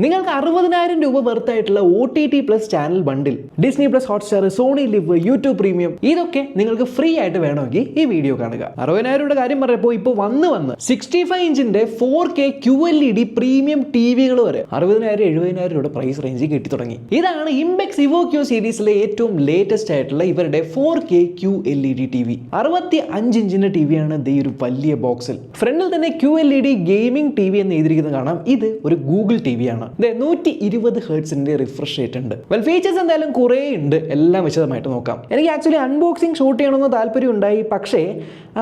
നിങ്ങൾക്ക് 60,000 രൂപ വെർത്തായിട്ടുള്ള OTT+ channel bundle, Disney plus Hotstar, Sony Liv, YouTube premium ഇതൊക്കെ നിങ്ങൾക്ക് ഫ്രീ ആയിട്ട് വേണമെങ്കിൽ ഈ വീഡിയോ കാണുക. 60,000 രൂപയുടെ കാര്യം പറഞ്ഞപ്പോൾ ഇപ്പോൾ വന്ന് 65 ഇഞ്ചിന്റെ 4K QLED പ്രീമിയം ടിവികൾ വരെ 60,000 70,000 രൂപയുടെ പ്രൈസ് റേഞ്ചിൽ കിട്ടി തുടങ്ങി. ഇതാണ് ഇംപെക്സ് ഇവോക്യൂ സീരീസിലെ ഏറ്റവും ലേറ്റസ്റ്റ് ആയിട്ടുള്ള ഇവരുടെ 4K QLED TV. 65 ഇഞ്ചിന്റെ ടിവിയാണ് ഈ ഒരു വലിയ ബോക്സിൽ. ഫ്രണ്ടിൽ തന്നെ QLED ഗെയിമിംഗ് TV എന്ന് എഴുതിയിരിക്കുന്നത് കാണാം. ഇത് ഒരു ഗൂഗിൾ ടിവിയാണ്. 120 ഹെർട്സിന്റെ റിഫ്രഷ് റേറ്റ് ഉണ്ട്. ഫീച്ചേഴ്സ് എന്തായാലും കുറേ ഉണ്ട്, എല്ലാം വിശദമായിട്ട് നോക്കാം. എനിക്ക് ആക്ച്വലി അൺബോക്സിംഗ് ഷൂട്ട് ചെയ്യണമെന്ന് താല്പര്യം ഉണ്ടായി, പക്ഷേ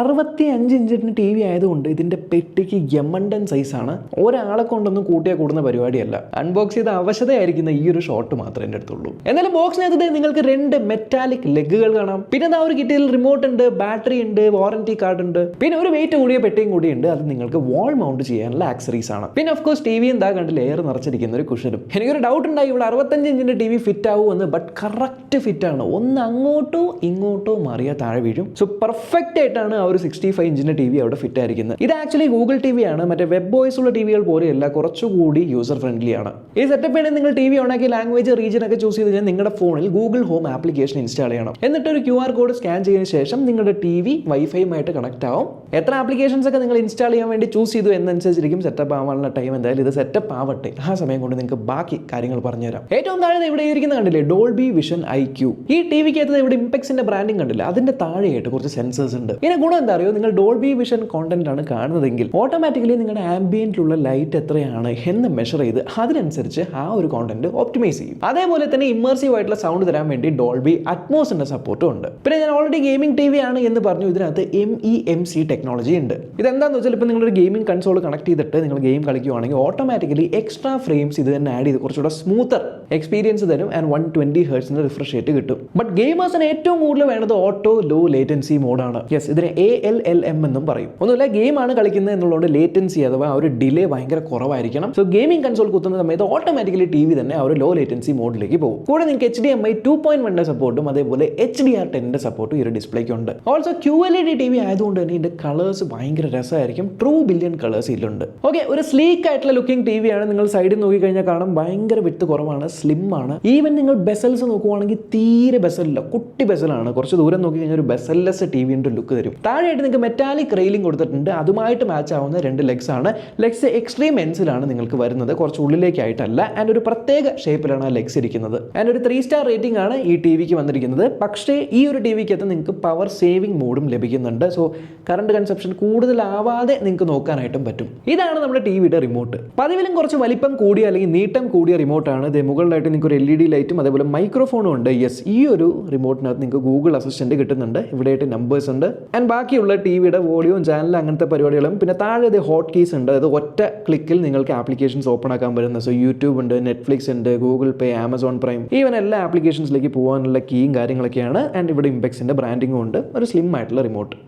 65 ഇഞ്ചിന്റെ ടി വി ആയതുകൊണ്ട് ഇതിന്റെ പെട്ടിക്ക് ഗമണ്ടൻ സൈസാണ്. ഒരാളെ കൊണ്ടൊന്നും കൂട്ടിയാൽ കൂടുന്ന പരിപാടിയല്ല. അൺബോക്സ് ചെയ്ത അവശതയായിരിക്കുന്ന ഈ ഒരു ഷോട്ട് മാത്രമേ എൻ്റെ അടുത്തുള്ളൂ. എന്നാലും ബോക്സിനകത്ത് നിങ്ങൾക്ക് 2 മെറ്റാലിക് ലെഗുകൾ കാണാം. പിന്നെ ഒരു കിറ്റിൽ റിമോട്ട് ഉണ്ട്, ബാറ്ററി ഉണ്ട്, വാറന്റി കാർഡ് ഉണ്ട്, പിന്നെ ഒരു വെയിറ്റ് കൂടിയ പെട്ടിയും കൂടി ഉണ്ട്. അത് നിങ്ങൾക്ക് വാൾ മൗണ്ട് ചെയ്യാനുള്ള ആക്സറീസ് ആണ്. പിന്നെ ഓഫ് കോഴ്സ് ടി വി എന്താ കണ്ടില്ല, എയർ നിറച്ചിരിക്കുന്ന ഒരു കുഷനും. എനിക്കൊരു ഡൗട്ട് ഉണ്ടായി, ഇവിടെ 65 ഇഞ്ചിന്റെ ടി വി ഫിറ്റ് ആവുമെന്ന്. ബട്ട് കറക്റ്റ് ഫിറ്റ് ആണ്. ഒന്ന് അങ്ങോട്ടോ ഇങ്ങോട്ടോ മാറിയാൽ താഴെ വീഴും. സോ പെർഫെക്റ്റ് ആയിട്ടാണ് ആ ഒരു 65 ഇഞ്ചിന്റെ ടി വി അവിടെ ഫിറ്റ് ആയിരിക്കുന്നത്. ഇത് ആക്ച്വലി ഗൂഗിൾ ടി വി ആണ്. മറ്റേ വെബ് വോയിസ് ഉള്ള ടിവികൾ പോലെയല്ല, കുറച്ചുകൂടി യൂസർ ഫ്രണ്ട്ലി ആണ്. ഈ സെറ്റപ്പ് വേണമെങ്കിൽ നിങ്ങൾ ടി വി ഓണാക്കി ലാംഗ്വേജ് റീജിയൻ ഒക്കെ ചൂസ് ചെയ്ത് കഴിഞ്ഞാൽ നിങ്ങളുടെ ഫോണിൽ ഗൂഗിൾ ഹോം ആപ്ലിക്കേഷൻ ഇൻസ്റ്റാൾ ചെയ്യണം. എന്നിട്ട് ഒരു QR കോഡ് സ്കാൻ ചെയ്തതിനു ശേഷം നിങ്ങളുടെ ടി വി വൈഫൈയുമായിട്ട് കണക്ട് ആവും. എത്ര ആപ്ലിക്കേഷൻസ് ഒക്കെ നിങ്ങൾ ഇൻസ്റ്റാൾ ചെയ്യാൻ വേണ്ടി ചൂസ് ചെയ്തു എന്നനുസരിച്ചിരിക്കും സെറ്റപ്പ് ആവാനുള്ള ടൈം. എന്തായാലും ഇത് സെറ്റപ്പ് ആവട്ടെ, ആ സമയം കൊണ്ട് നിങ്ങൾക്ക് ബാക്കി കാര്യങ്ങൾ പറഞ്ഞുതരാം. ഏറ്റവും താഴെ ഇവിടെ ഇരിക്കുന്ന കണ്ടില്ലേ, ഡോൾബി വിഷൻ IQ. ഈ ടിവിക്കകത്ത് ഇവിടെ ഇംപെക്സിന്റെ ബ്രാൻഡിങ് കണ്ടില്ല, അതിന്റെ താഴെയായിട്ട് കുറച്ച് സെൻസേഴ്സ് ഉണ്ട്. ഇതിന്റെ ഗുണം എന്താ അറിയോ, നിങ്ങൾ ഡോൾബി വിഷൻ കോണ്ടന്റ് ആണ് കാണുന്നതെങ്കിൽ ഓട്ടോമാറ്റിക്കലി നിങ്ങളുടെ ആംബിയന്റിലുള്ള ലൈറ്റ് എത്രയാണ് എന്ന് മെഷർ ചെയ്ത് അതിനനുസരിച്ച് ആ ഒരു കോണ്ടന്റ് ഓപ്റ്റിമൈസ് ചെയ്യും. അതേപോലെ തന്നെ ഇമ്മേഴ്സീവ് ആയിട്ടുള്ള സൗണ്ട് തരാൻ വേണ്ടി ഡോൾബി അറ്റ്മോസിന്റെ സപ്പോർട്ടും ഉണ്ട്. പിന്നെ ഞാൻ ഓൾറെഡി ഗെയിമിംഗ് ടി വി ആണ് എന്ന് പറഞ്ഞു, ഇതിനകത്ത് MEMC ടെക്നോളജി ഉണ്ട്. ഇതെന്താണെന്ന് വെച്ചാൽ ഇപ്പോൾ നിങ്ങളൊരു ഗെയിമിംഗ് കൺസോൾ കണക്ട് ചെയ്തിട്ട് നിങ്ങൾ ഗെയിം കളിക്കുകയാണെങ്കിൽ ഓട്ടോമാറ്റിക്കലി എക്സ്ട്രാ ഫ്രെയിംസ് ഇത് തന്നെ ആഡ് ചെയ്ത് കുറച്ചുകൂടെ സ്മൂത്തർ എക്സ്പീരിയൻസ് തരും. ആൻഡ് 120 ഹെർട്സിന്റെ റിഫ്രഷ് റേറ്റ് കിട്ടും. ബട്ട് ഗെയിമേഴ്സിന് ഏറ്റവും കൂടുതൽ വേണ്ടത് ഓട്ടോ ലോ ലേറ്റൻസി മോഡാണ്. യെസ്, ഇതിനെ ALLM എന്നും പറയും. ഒന്നുമില്ല, ഗെയിമാണ് കളിക്കുന്നത് എന്നുള്ളതുകൊണ്ട് ലേറ്റൻസി അഥവാ ഒരു ഡിലേ ഭയങ്കര കുറവായിരിക്കണം. സോ ഗെയിമിംഗ് കൺസോൾ കുത്തുന്ന സമയത്ത് ഓട്ടോമാറ്റിക്കലി ടി വി തന്നെ ആ ഒരു ലോ ലേറ്റൻസി മോഡിലേക്ക് പോകും. കൂടെ നിങ്ങൾക്ക് HDMI 2.1 സപ്പോർട്ടും അതേപോലെ HDR10 സപ്പോർട്ടും ഈ ഒരു ഡിസ്പ്ലേക്ക് ഉണ്ട്. ഓൾസോ QLED ടി വി ആയതുകൊണ്ട് തന്നെ ഇതിന്റെ കളേഴ്സ് ഭയങ്കര രസമായിരിക്കും. ട്രൂ ബില്യൺ കളേഴ്സ് ഇതിലുണ്ട്. ഓക്കെ, ഒരു സ്ലീക്ക് ആയിട്ടുള്ള ലുക്കിംഗ് ടി വി ആണ്. നിങ്ങൾ സൈഡിൽ നോക്കിക്കഴിഞ്ഞാൽ കാണാം ഭയങ്കര വിട്ട് കുറവാണ്, സ്ലിം ആണ്. ഈവൻ നിങ്ങൾ ബെസൽസ് നോക്കുവാണെങ്കിൽ തീരെ ബെസലില്ല, കുട്ടി ബെസലാണ്. കുറച്ച് ദൂരം നോക്കിക്കഴിഞ്ഞാൽ ഒരു ബെസൽലെസ് ടി വിന്റെ ലുക്ക് തരും. താഴെയായിട്ട് നിങ്ങൾക്ക് മെറ്റാലിക് റെയിലിംഗ് കൊടുത്തിട്ടുണ്ട്. അതുമായിട്ട് മാച്ച് ആവുന്ന 2 ലെഗ്സ് ആണ്. ലെഗ്സ് എക്സ്ട്രീം എൻസിലാണ് നിങ്ങൾക്ക് വരുന്നത്, കുറച്ച് ഉള്ളിലേക്കായിട്ടല്ല. ആൻഡ് ഒരു പ്രത്യേക ഷേപ്പിലാണ് ആ ലെഗ്സ് ഇരിക്കുന്നത്. ആൻഡ് ഒരു 3 സ്റ്റാർ റേറ്റിംഗ് ആണ് ഈ ടി വിക്ക് വന്നിരിക്കുന്നത്. പക്ഷേ ഈ ഒരു ടി വിക്കകത്ത് നിങ്ങൾക്ക് പവർ സേവിംഗ് മോഡും ലഭിക്കുന്നുണ്ട്. സോ കറണ്ട് കൺസപ്ഷൻ കൂടുതലാവാതെ നിങ്ങൾക്ക് നോക്കാനായിട്ടും പറ്റും. ഇതാണ് നമ്മുടെ ടി വിയുടെ റിമോട്ട്. പതിവിലും കുറച്ച് വലിപ്പം കൂടിയ അല്ലെങ്കിൽ നീട്ടം കൂടിയ റിമോട്ടാണ്. ഇത് മുകളിലായിട്ട് നിങ്ങൾക്ക് ഒരു LED ലൈറ്റും അതേപോലെ മൈക്രോഫോണും ഉണ്ട്. യെസ്, ഈ ഒരു റിമോട്ടിനകത്ത് നിങ്ങൾക്ക് ഗൂഗിൾ അസിസ്റ്റന്റ് കിട്ടുന്നുണ്ട്. ഇവിടെയായിട്ട് നമ്പേഴ്സ് ഉണ്ട്. ആൻഡ് ബാക്കിയുള്ള ടി വിയുടെ വോളിയം, ചാനൽ, അങ്ങനത്തെ പരിപാടികളും. പിന്നെ താഴെ ഹോട്ട് കീസ് ഉണ്ട്. അത് ഒറ്റ ക്ലിക്കിൽ നിങ്ങൾക്ക് ആപ്ലിക്കേഷൻസ് ഓപ്പൺ ആക്കാൻ പറ്റുന്നത്. സോ യൂട്യൂബ് ഉണ്ട്, നെറ്റ്ഫ്ലിക്സ് ഉണ്ട്, ഗൂഗിൾ പേ, ആമസോൺ പ്രൈം, ഈവൻ എല്ലാ ആപ്ലിക്കേഷൻസിലേക്ക് പോകാനുള്ള കീയും കാര്യങ്ങളൊക്കെയാണ്. ആൻഡ് ഇവിടെ ഇംപെക്സിന്റെ ബ്രാൻഡിങ്ങും ഉണ്ട്. ഒരു സ്ലിം ആയിട്ടുള്ള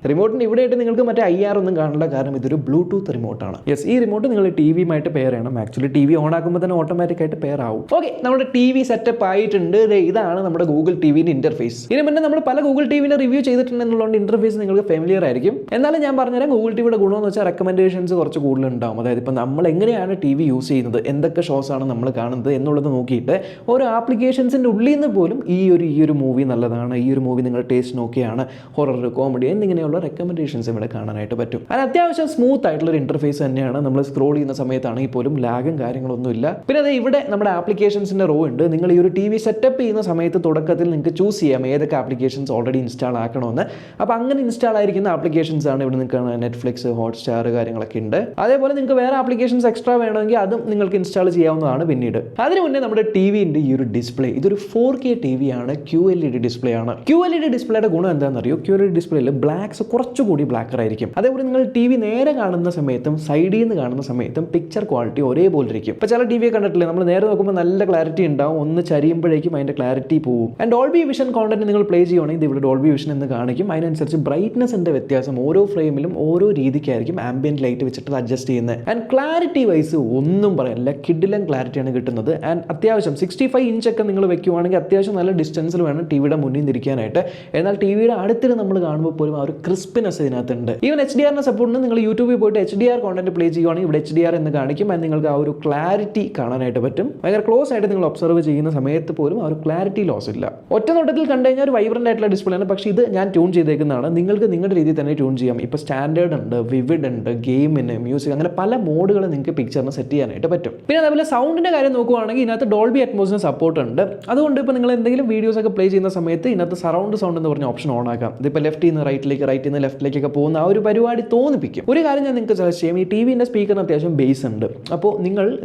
റിമോട്ടിന് ഇവിടെയായിട്ട് നിങ്ങൾക്ക് മറ്റേ IR ഒന്നും കാണില്ല, കാരണം ഇതൊരു ബ്ലൂടൂത്ത് റിമോട്ടാണ്. യെസ്, ഈ റിമോട്ട് നിങ്ങൾ ടി വിയുമായിട്ട് പെയർ ചെയ്യണം. ആക്ച്വലി ടി വി ഓൺ ആക്കുമ്പോൾ തന്നെ ഓട്ടോമാറ്റിക് ആയിട്ട് പെയർ ആവും. ഓക്കെ, നമ്മുടെ ടി വി സെറ്റപ്പ് ആയിട്ടുണ്ട്. ഇതാണ് നമ്മുടെ ഗൂഗിൾ ടിവിന്റെ ഇന്റർഫേസ്. ഇതിന് മുന്നേ നമ്മൾ പല ഗൂഗിൾ ടിവിന്റെ റിവ്യൂ ചെയ്തിട്ടുണ്ട് എന്നുള്ളതുകൊണ്ട് ഇന്റർഫേസ് നിങ്ങൾക്ക് ഫെമിലിയർ ആയിരിക്കും. എന്നാലും ഞാൻ പറഞ്ഞുതരാം, ഗൂഗിൾ ടിവിയുടെ ഗുണമെന്ന് വെച്ചാൽ റെക്കമെൻഡേഷൻസ് കുറച്ച് കൂടുതലുണ്ടാവും. അതായത് ഇപ്പോൾ നമ്മൾ എങ്ങനെയാണ് ടി വി യൂസ് ചെയ്യുന്നത്, എന്തൊക്കെ ഷോസ് ആണ് നമ്മൾ കാണുന്നത് എന്നുള്ളത് നോക്കിയിട്ട് ഓരോ ആപ്ലിക്കേഷൻസിന്റെ ഉള്ളിൽ നിന്ന് പോലും ഈ ഒരു മൂവി നല്ലതാണ്, ഈ ഒരു മൂവി നിങ്ങളുടെ ടേസ്റ്റ് നോക്കിയാണ്, ഹൊറർ, കോമഡി എന്നിങ്ങനെയുള്ള റെക്കമെൻഡേഷൻസ് ഇവിടെ കാണാനായിട്ട് പറ്റും. അത് അത്യാവശ്യം സ്മൂത്ത് ആയിട്ടുള്ള ഒരു ഇന്റർഫേസ് തന്നെയാണ്. നമ്മൾ സ്ക്രോൾ ചെയ്യുന്ന സമയത്താണെങ്കിൽ പോലും ലാഗും കാര്യങ്ങളൊന്നും ഇല്ല. പിന്നെ അത് ഇവിടെ നമ്മുടെ ആപ്ലിക്കേഷൻസിന്റെ റോ ഉണ്ട്. നിങ്ങൾ ഈ ഒരു ടി വി സെറ്റപ്പ് ചെയ്യുന്ന സമയത്ത് തുടക്കത്തിൽ നിങ്ങൾക്ക് ചൂസ് ചെയ്യാം ഏതൊക്കെ ആപ്ലിക്കേഷൻസ് ഓൾറെഡി ഇൻസ്റ്റാൾ ആക്കണമെന്ന്. അപ്പോൾ അങ്ങനെ ഇൻസ്റ്റാൾ ആയിരിക്കുന്ന ആപ്ലിക്കേഷൻസ് ആണ് ഇവിടെ നിങ്ങൾക്ക് നെറ്റ്ഫ്ലിക്സ്, ഹോട്ട്സ്റ്റാർ കാര്യങ്ങളൊക്കെ ഉണ്ട്. അതേപോലെ നിങ്ങൾക്ക് വേറെ ആപ്ലിക്കേഷൻസ് എക്സ്ട്രാ വേണമെങ്കിൽ അതും നിങ്ങൾക്ക് ഇൻസ്റ്റാൾ ചെയ്യാവുന്നതാണ് പിന്നീട്. അതിന് മുന്നേ നമ്മുടെ ടി വിന്റെ ഈ ഒരു ഡിസ്പ്ലേ, ഇതൊരു 4K ടി വി ആണ്, QLED ഡിസ്പ്ലേ ആണ്. QLED ഡിസ്പ്ലേയുടെ ഗുണം എന്താണെന്ന് അറിയോ, QLED ഡിസ്പ്ലേയിൽ ബ്ലാക്സ് കുറച്ചുകൂടി ബ്ലാക്കർ ആയിരിക്കും. അതേപോലെ നിങ്ങൾ ടി വി നേരെ കാണുന്ന സമയത്തും സൈഡിൽ നിന്ന് കാണുന്ന സമയത്തും പിക്ചർ ക്വാളിറ്റി ഒരേപോലെ ഇരിക്കും. ഇപ്പോൾ ചില ടി വി കണ്ടിട്ടില്ലേ, നമ്മൾ നേരെ നോക്കുമ്പോൾ നല്ല ക്ലാരിറ്റി ഉണ്ടാവും, ഒന്ന് ചരിയുമ്പോഴേക്കും അതിന്റെ ക്ലാരിറ്റി പോകും. ആൻഡ് ഡോൾബി വിഷൻ കോണ്ടന്റ് നിങ്ങൾ പ്ലേ ചെയ്യുവാണെങ്കിൽ ഇവിടെ ഡോൾബി വിഷൻ എന്ന് കാണിക്കും. അതിനനുസരിച്ച് ബ്രൈറ്റ്നസിന്റെ വ്യത്യാസം ഓരോ ഫ്രെയിമിലും ഓരോ രീതിക്കായിരിക്കും ആംബിയന്റ് ലൈറ്റ് വെച്ചിട്ട് അഡ്ജസ്റ്റ് ചെയ്യുന്നത്. ആൻഡ് ക്ലാരിറ്റി വൈസ് ഒന്നും പറയാനില്ല, കിഡിലൻ ക്ലാരിറ്റിയാണ് കിട്ടുന്നത്. ആൻഡ് അത്യാവശ്യം 65 ഇഞ്ചൊക്കെ നിങ്ങൾ വെക്കുവാണെങ്കിൽ അത്യാവശ്യം നല്ല ഡിസ്റ്റൻസിൽ വേണം ടിവിയുടെ മുന്നിൽ നിന്നിരിക്കാനായിട്ട്. എന്നാൽ ടിവിയുടെ അടുത്തിൽ നമ്മൾ കാണുമ്പോൾ പോലും ആ ഒരു ക്രിസ്പിനെസ് ഇതിനകത്തുണ്ട്. ഈവൻ HDR സപ്പോർട്ടിന് നിങ്ങൾ യൂട്യൂബിൽ പോയിട്ട് HDR കോണ്ടന്റ് പ്ലേ ചെയ്യുവാണെങ്കിൽ ഇവിടെ HDR എന്ന് കാണിക്കും. അത് നിങ്ങൾക്ക് ആ ഒരു ക്ലാരിറ്റി കാണാനായിട്ട് പറ്റും. ഭയങ്കര ക്ലോസ് ആയിട്ട് നിങ്ങൾ ഒബ്സർവ് ചെയ്യുന്ന സമയത്ത് പോലും ആ ഒരു ക്ലാരിറ്റി ലോസ് ഇല്ല. ഒറ്റ നോട്ടത്തിൽ കണ്ടു കഴിഞ്ഞാൽ ഒരു വൈബ്രന്റ് ആയിട്ടുള്ള ഡിസ്പ്ലേ ആണ്. പക്ഷേ ഇത് ഞാൻ ട്യൂൺ ചെയ്തേക്കുന്നതാണ്. നിങ്ങൾക്ക് നിങ്ങളുടെ രീതിയിൽ തന്നെ ട്യൂൺ ചെയ്യാം. ഇപ്പോൾ സ്റ്റാൻഡേർഡ് ഉണ്ട്, വിവിഡ് ഉണ്ട്, ഗെയിമിന്, മ്യൂസിക്, അങ്ങനെ പല മോഡുകൾ നിങ്ങൾക്ക് പിക്ചറിന് സെറ്റ് ചെയ്യാനായിട്ട് പറ്റും. പിന്നെ അതേപോലെ സൗണ്ടിന്റെ കാര്യം നോക്കുവാണെങ്കിൽ ഇതിനകത്ത് ഡോൾബി അറ്റ്മോസിന് സപ്പോർട്ട് ഉണ്ട്. അതുകൊണ്ട് ഇപ്പോൾ നിങ്ങൾ എന്തെങ്കിലും വീഡിയോസ് ഒക്കെ പ്ലേ ചെയ്യുന്ന സമയത്ത് ഇതിനകത്ത് സറൗണ്ട് സൗണ്ട് എന്ന് പറഞ്ഞ ഓപ്ഷൻ ഓൺ ആക്കാം. ഇതിപ്പോൾ ലെഫ്റ്റിൽ നിന്ന് റൈറ്റിലേക്ക്, റൈറ്റിൽ നിന്ന് ലെഫ്റ്റിലേക്കൊക്കെ പോകുന്ന ആ ഒരു പരിപാടി തോന്നിപ്പിക്കും. ഒരു കാര്യം ഞാൻ നിങ്ങൾക്ക് സജസ്റ്റ് ചെയ്യും, ഈ ടിവിന്റെ സ്പീക്കറിന് അത്യാവശ്യം ബേസ് ഉണ്ട്. അപ്പോൾ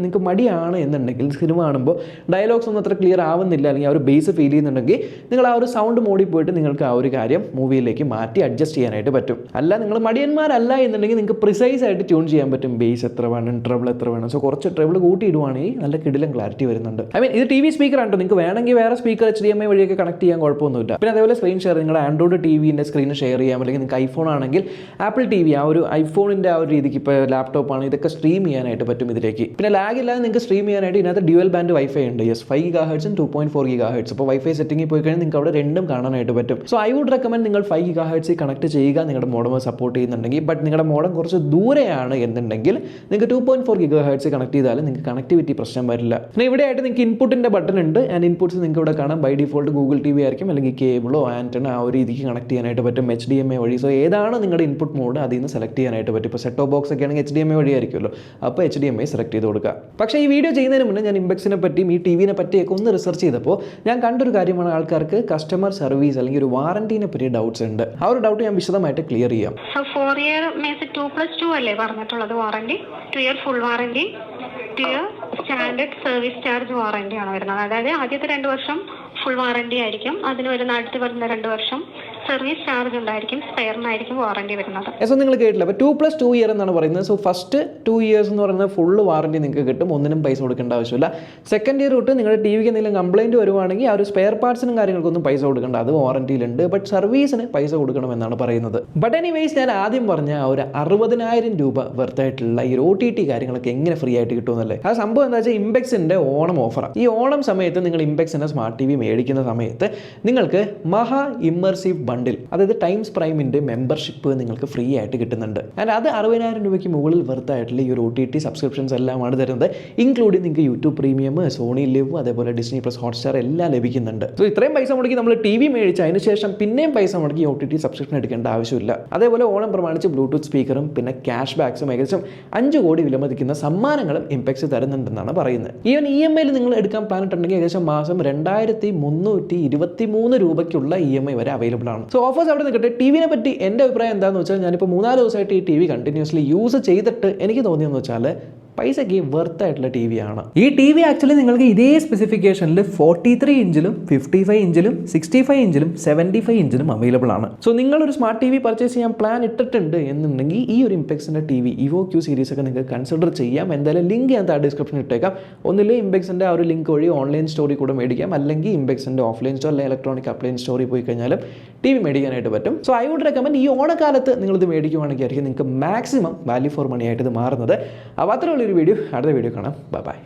നിങ്ങൾക്ക് മടിയാണ് എന്നുണ്ടെങ്കിൽ സിനിമ കാണുമ്പോൾ ഡയലോഗ്സ് ഒന്നും അത്ര ക്ലിയർ ആവുന്നില്ല, അല്ലെങ്കിൽ ആ ഒരു ബേസ് ഫീൽ ചെയ്യുന്നുണ്ടെങ്കിൽ നിങ്ങൾ ആ ഒരു സൗണ്ട് മോഡിൽ പോയിട്ട് നിങ്ങൾക്ക് ആ ഒരു കാര്യം മൂവിയിലേക്ക് മാറ്റി അഡ്ജസ്റ്റ് ചെയ്യാനായിട്ട് പറ്റും. അല്ല നിങ്ങൾ മടിയന്മാരല്ല എന്നുണ്ടെങ്കിൽ നിങ്ങൾക്ക് പ്രിസൈസ് ആയിട്ട് ട്യൂൺ ചെയ്യാൻ പറ്റും. ബേസ് എത്ര വേണം, ട്രബിൾ എത്ര വേണം. സോ കുറച്ച് ട്രബിൾ കൂട്ടി ഇടുവാണെങ്കിൽ നല്ല കിടിലം ക്ലാരിറ്റി വരുന്നുണ്ട്. ഇത് TV സ്പീക്കർ ആണ്. നിങ്ങൾക്ക് വേണമെങ്കിൽ വേറെ സ്പീക്കർ HDMI വഴിയൊക്കെ കണക്ട് ചെയ്യാൻ കുഴപ്പമൊന്നുമില്ല. പിന്നെ അതേപോലെ സ്ക്രീൻ ഷെയർ, നിങ്ങളുടെ ആൻഡ്രോയിഡ് ടിവിൻ്റെ സ്ക്രീൻ ഷെയർ ചെയ്യാം. അല്ലെങ്കിൽ നിങ്ങൾക്ക് ഐഫോൺ ആണെങ്കിൽ ആപ്പിൾ TV ആ ഒരു ഐഫോണിൻ്റെ ആ ഒരു രീതിക്ക്, ഇപ്പോൾ ലാപ്ടോപ്പ് ആണ്, ഇതൊക്കെ സ്ട്രീം ചെയ്യാനായിട്ട് പറ്റും ഇതിലേക്ക്. പിന്നെ ലാഗ് ഇല്ലാതെ നിങ്ങൾക്ക് സ്ട്രീം ചെയ്യാനായിട്ട് ഇതിനകത്ത് ഡ്യുവൽ ബാൻഡ് വൈഫൈ ഉണ്ട്. 5 GHz 2.4 GHz. അപ്പോൾ വൈഫൈ സെറ്റിംഗിൽ പോയി കഴിഞ്ഞാൽ നിങ്ങൾക്ക് അവിടെ രണ്ടും കാണാനായിട്ട് പറ്റും. സോ ഐ വുഡ് റെക്കമെൻഡ് നിങ്ങൾ 5 GHz കണക്ട് ചെയ്യുക നിങ്ങളുടെ മോഡം സപ്പോർട്ട് ചെയ്യുന്നുണ്ടെങ്കിൽ. ബട്ട് നിങ്ങളുടെ മോഡം കുറച്ച് ദൂരെയാണ് എന്നുണ്ടെങ്കിൽ നിങ്ങൾക്ക് 2.4 GHz കണക്ട് ചെയ്താലും നിങ്ങൾക്ക് കണക്ടിവിറ്റി പ്രശ്നം വരില്ല. പിന്നെ ഇവിടെ ആയിട്ട് നിങ്ങൾക്ക് ഇൻപുട്ടിൻ്റെ ബട്ടൺ ഉണ്ട്. ആൻഡ് ഇൻപുട്ട്സ് നിങ്ങൾക്ക് ഇവിടെ കാണാം. ബൈ ഡിഫോൾട്ട് ഗൂഗിൾ TV ആയിരിക്കും, അല്ലെങ്കിൽ കേബിളോ ആൻറ്റന ആ ഒരു രീതിക്ക് കണക്ട് ചെയ്യാനായിട്ട് പറ്റും HDMI വഴി. സോ ഏതാണ് നിങ്ങളുടെ ഇൻപുട്ട് മോഡ് അതിൽ നിന്ന് സെലക്ട് ചെയ്യാനായിട്ട് പറ്റും. ഇപ്പോൾ സെറ്റ് ടോപ്പ് ബോക്സ് ഒക്കെ ആണെങ്കിൽ HDMI വഴി ആയിരിക്കുമല്ലോ, അപ്പോൾ HDMI സെലക്ട് ചെയ്ത് കൊടുക്കുക. പക്ഷേ ഈ വീഡിയോ ചെയ്യുന്നതിന് മുന്നേ ഞാൻ ഇംപെക്സിനെ പറ്റിയും ഈ ടിവിനെ പറ്റിയൊക്കെ ഒന്ന് റിസർച്ച് ചെയ്തപ്പോൾ ഞാൻ കണ്ടൊരു കാര്യമാണ്, ആൾക്കാർക്ക് കസ്റ്റമർ സർവീസ് അല്ലെങ്കിൽ ഒരു വാറന്റിനെ പറ്റി ഡൗട്ട്സ് ഉണ്ട്. ആ ഒരു ഡൗട്ട് ഞാൻ വിശദമായിട്ട് ക്ലിയർ ചെയ്യാം. 4 year means 2+2 അല്ലേ പറഞ്ഞിട്ടുള്ളത് warranty? 2 year full warranty, 2 year standard service charge warranty ആണ് വരുന്നത്. അതായത് ആദ്യത്തെ 2 വർഷം ഫുൾ വാറന്റി ആയിരിക്കും, അതിന് വരുന്ന അടുത്ത് വരുന്ന 2 വർഷം സർവീസ് ചാർജ് ഉണ്ടായിരിക്കും, സ്പെയറിനായിരിക്കും വാറന്റി വരുന്നത്. സോ നിങ്ങൾ കേട്ടില്ല, അപ്പോൾ 2+2 year എന്നാണ് പറയുന്നത്. സോ ഫസ്റ്റ് 2 years എന്ന് പറയുന്നത് ഫുൾ വാറന്റി നിങ്ങൾക്ക് കിട്ടും, ഒന്നിനും പൈസ കൊടുക്കേണ്ട ആവശ്യമില്ല. സെക്കൻഡ് ഇയർ തൊട്ട് നിങ്ങളുടെ ടിവിക്ക് എന്തെങ്കിലും കംപ്ലൈൻറ്റ് വരുവാണെങ്കിൽ ആ ഒരു സ്പെയർ പാർട്സിനും കാര്യങ്ങൾക്കൊന്നും പൈസ കൊടുക്കേണ്ട, അത് വാറന്റിയിലുണ്ട്. ബട്ട് സർവീസിന് പൈസ കൊടുക്കണമെന്നാണ് പറയുന്നത്. ബട്ട് എനിവേസ് ഞാൻ ആദ്യം പറഞ്ഞ ആ ഒരു 60,000 രൂപ വെർത്തായിട്ടുള്ള ഈ OTT കാര്യങ്ങളൊക്കെ എങ്ങനെ ഫ്രീ ആയിട്ട് കിട്ടുമെന്നല്ലേ. ആ സംഭവം എന്താ വെച്ചാൽ ഇംപെക്സിൻ്റെ ഓണം ഓഫറാണ്. ഈ ഓണം സമയത്ത് നിങ്ങൾ ഇംപെക്സിൻ്റെ സ്മാർട്ട് TV മേടിക്കുന്ന സമയത്ത് നിങ്ങൾക്ക് മഹാ ഇമ്മർസീവ് ബണ്ടിൽ, അതായത് ടൈംസ് പ്രൈമിൻ്റെ മെമ്പർഷിപ്പ് നിങ്ങൾക്ക് ഫ്രീ ആയിട്ട് കിട്ടുന്നുണ്ട്. ആൻഡ് അത് 60,000 രൂപയ്ക്ക് മുകളിൽ വെർത്തായിട്ടുള്ള ഈ ഒരു OTT സബ്സ്ക്രിപ്ഷൻസ് എല്ലാമാണ് തരുന്നത്. ഇൻക്ലൂഡിങ് നിങ്ങൾക്ക് യൂട്യൂബ് പ്രീമിയം, സോണി ലിവ്, അതേപോലെ Disney+ ഹോട്ട്സ്റ്റാർ എല്ലാം ലഭിക്കുന്നുണ്ട്. സോ ഇത്രയും പൈസ മുടക്കി നമ്മൾ TV മേടിച്ച് അതിന് ശേഷം പിന്നെയും പൈസ മുടക്കി OTT സബ്സ്ക്രിപ്ഷൻ എടുക്കേണ്ട ആവശ്യമില്ല. അതേപോലെ ഓണം പ്രമാണിച്ച് ബ്ലൂടൂത്ത് സ്പീക്കറും പിന്നെ ക്യാഷ് ബാക്സും ഏകദേശം 5 കോടി വിലമതിക്കുന്ന സമ്മാനങ്ങളും ഇംപെക്സ് തരുന്നുണ്ടെന്നാണ് പറയുന്നത്. ഈവൻ EMI നിങ്ങൾ എടുക്കാൻ പ്ലാൻ ഇട്ടുണ്ടെങ്കിൽ ഏകദേശം മാസം 2323 രൂപയ്ക്കുള്ള EMI വരെ അവൈലബിൾ ആണ്. സോ ഓഫേഴ്സ് അവിടെ നിൽക്കട്ടെ. ടിവിനെ പറ്റി എൻ്റെ അഭിപ്രായം എന്താണെന്ന് വെച്ചാൽ, ഞാനിപ്പോൾ 3-4 ദിവസമായിട്ട് ഈ TV കണ്ടിന്യൂസ്ലി യൂസ് ചെയ്തിട്ട് എനിക്ക് തോന്നിയെന്ന് വെച്ചാൽ പൈസയ്ക്ക് വെർത്തായിട്ടുള്ള TV ആണ്. ഈ TV ആക്ച്വലി നിങ്ങൾക്ക് ഇതേ സ്പെസിഫിക്കേഷനിൽ 43 ഇഞ്ചിലും 55 ഇഞ്ചിലും 65 ഇഞ്ചിലും 75 ഇഞ്ചിലും അവൈലബിൾ ആണ്. സോ നിങ്ങളൊരു സ്മാർട്ട് TV പർച്ചേസ് ചെയ്യാൻ പ്ലാൻ ഇട്ടിട്ടുണ്ട് എന്നുണ്ടെങ്കിൽ ഈ ഒരു ഇംപെക്സിൻ്റെ TV EVO-Q സീരീസ് ഒക്കെ നിങ്ങൾക്ക് കൺസിഡർ ചെയ്യാം. എന്തായാലും ലിങ്ക് ഞാൻ താഴെ ഡിസ്ക്രിപ്ഷനിൽ ഇട്ടേക്കാം. ഒന്നില്ലേ ഇംപെക്സിൻ്റെ ആ ഒരു ലിങ്ക് വഴി ഓൺലൈൻ സ്റ്റോറി കൂടെ മേടിക്കാം, അല്ലെങ്കിൽ ഇംപെക്സിൻ്റെ ഓഫ്ലൈൻ സ്റ്റോർ അല്ലെങ്കിൽ ഇലക്ട്രോണിക് അപ്ലയൻസ് സ്റ്റോറിൽ പോയി കഴിഞ്ഞാലും TV മേടിക്കാനായിട്ട് പറ്റും. സോ ഐ വുഡ് റെക്കമെൻഡ് ഈ ഓണക്കാലത്ത് നിങ്ങളിത് മേടിക്കുവാണെങ്കിൽ ആയിരിക്കും നിങ്ങൾക്ക് മാക്സിമം വാല്യൂ ഫോർ മണി ആയിട്ട് ഇത് മാറുന്നത്. അപ്പോൾ അത്രയുള്ള ഒരു വീഡിയോ, അടുത്ത വീഡിയോ കാണാം. ബൈ.